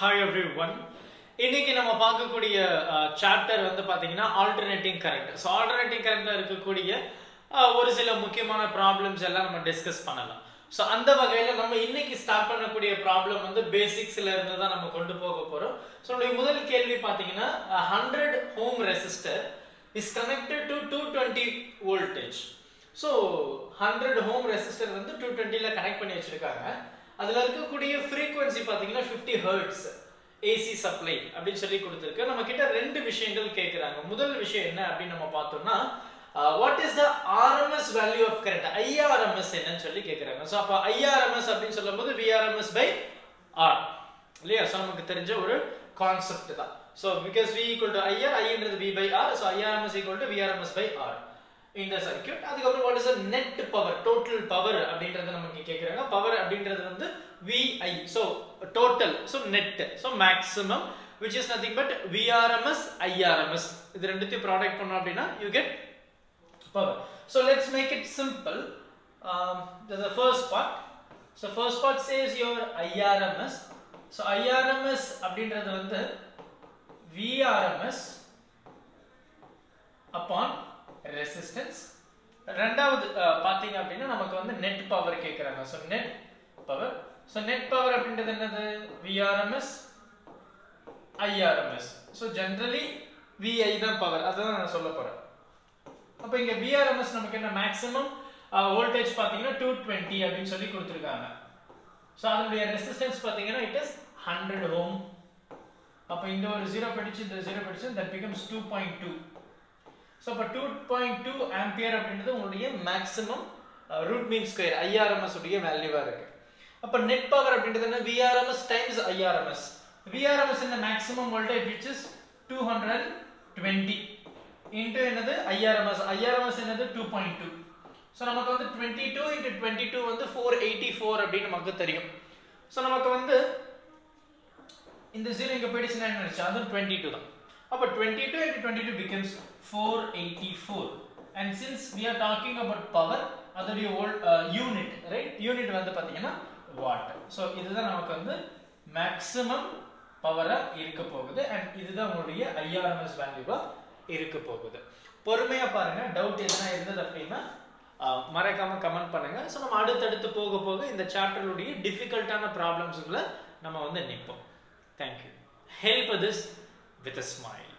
Hi everyone. இன்னைக்கு நம்ம பார்க்கக்கூடிய சாப்டர் வந்து பாத்தீங்கன்னா ஆல்டர்னேட்டிங் கரண்ட். ஸோ ஆல்டர்னேட்டிங் கரண்ட்ல இருக்கக்கூடிய ஒரு சில முக்கியமான ப்ராப்ளம்ஸ் எல்லாம் நம்ம டிஸ்கஸ் பண்ணலாம். ஸோ அந்த வகையில் நம்ம இன்னைக்கு ஸ்டார்ட் பண்ணக்கூடிய ப்ராப்ளம் வந்து பேசிக்ஸ்ல இருந்து தான் நம்ம கொண்டு போக போறோம். ஸோ முதல் கேள்வி பார்த்தீங்கன்னா 100 home resistor is connected to 220 voltage. So 100 home resistor வந்து 220ல கனெக்ட் பண்ணி வச்சிருக்காங்க. அதுல இருக்கக்கூடிய ஃப்ரீக்வன்சி பார்த்தீங்கன்னா 50 ஹெர்ட்ஸ் ஏசி சப்ளை அப்படின்னு சொல்லி கொடுத்துருக்கு. நம்ம கிட்ட ரெண்டு விஷயங்கள் கேட்குறாங்க. முதல் விஷயம் என்ன அப்படின்னு நம்ம பார்த்தோம்னா what is the RMS value of current, I RMS என்னன்னு சொல்லி கேட்குறாங்க. ஸோ அப்போ ஐஆர்எம்எஸ் அப்படின்னு சொல்லும்போது விஆர்எம்எஸ் பை ஆர் இல்லையா? ஸோ நமக்கு தெரிஞ்ச ஒரு கான்செப்ட் தான். So because V equal to I R, ஐன்றது V by R, so I RMS equal to V RMS by R இந்த சர்க்யூட். அதுக்கப்புறம் what is the net power, total power அப்படின்றது நமக்கு கேட்குறாங்க. பவர் அப்படின்றது வந்து VI, so total, so net, so maximum, which is nothing but VRMS, IRMS. இது ரெண்டுத்தையும் product பண்ணோம் அப்படின்னா you get power. So let's make it simple. The first part. So first part says your IRMS. So IRMS அப்படின்றது வந்து VRMS upon resistance. ரெண்டாவது பாத்தீங்க அப்படின்னா நமக்கு வந்து நெட் பவர் கேக்குறாங்க. So net power. So net power அப்படின்றது என்னது? VRMS IRMS. So generally VI தான் பவர், அதான் நான் சொல்ல போறேன். அப்ப இங்க VRMS நமக்கு என்ன மேக்ஸிமம் வோல்டேஜ் பாத்தீங்கன்னா 220 அப்படின்னு சொல்லி கொடுத்திருக்காங்க. So அதனுடைய ரெசிஸ்டன்ஸ் பாத்தீங்கன்னா it is 100 ohm. அப்ப இந்த ஒரு 0 படிச்சு இந்த 0 படிச்சு that becomes 2.2. So அப்ப 2.2 ஆம்பியர் அப்படின்றது உங்களுடைய maximum root mean square IRMS உடைய வேல்யூவா இருக்கு. அப்ப நெட் பவர் அப்படின்றது என்ன? VRMS times IRMS. VRMS in the maximum voltage which is 220 into என்னது IRMS. IRMS என்னது 2.2. So நமக்கு வந்து 22 into 22 வந்து 484 அப்படி நமக்கு தெரியும். So நமக்கு வந்து இந்த 0 இங்க போயிடுச்சுனா என்ன ஆச்சு? அது 22 தான். அப்ப 22 into 22 becomes 484. And since we are talking about power, அதோட யூனிட், ரைட்? யூனிட் வந்து பாத்தீங்கன்னா வாட். சோ இதுதான் நமக்கு வந்து மேக்ஸிமம் பவரா இருக்க போகுது. அண்ட் இதுதான் உங்களுடைய IRMS வேல்யூவா இருக்க போகுது. பொறுமையா பாருங்க. டவுட் எதுனா இருந்தது அப்படின்னா மறக்காம கமெண்ட் பண்ணுங்க. ஸோ நம்ம அடுத்தடுத்து போக போக இந்த சாப்டருடைய டிஃபிகல்ட்டான ப்ராப்ளம்ஸ்களை நம்ம வந்து நிற்போம். Thank you. Help this with a smile.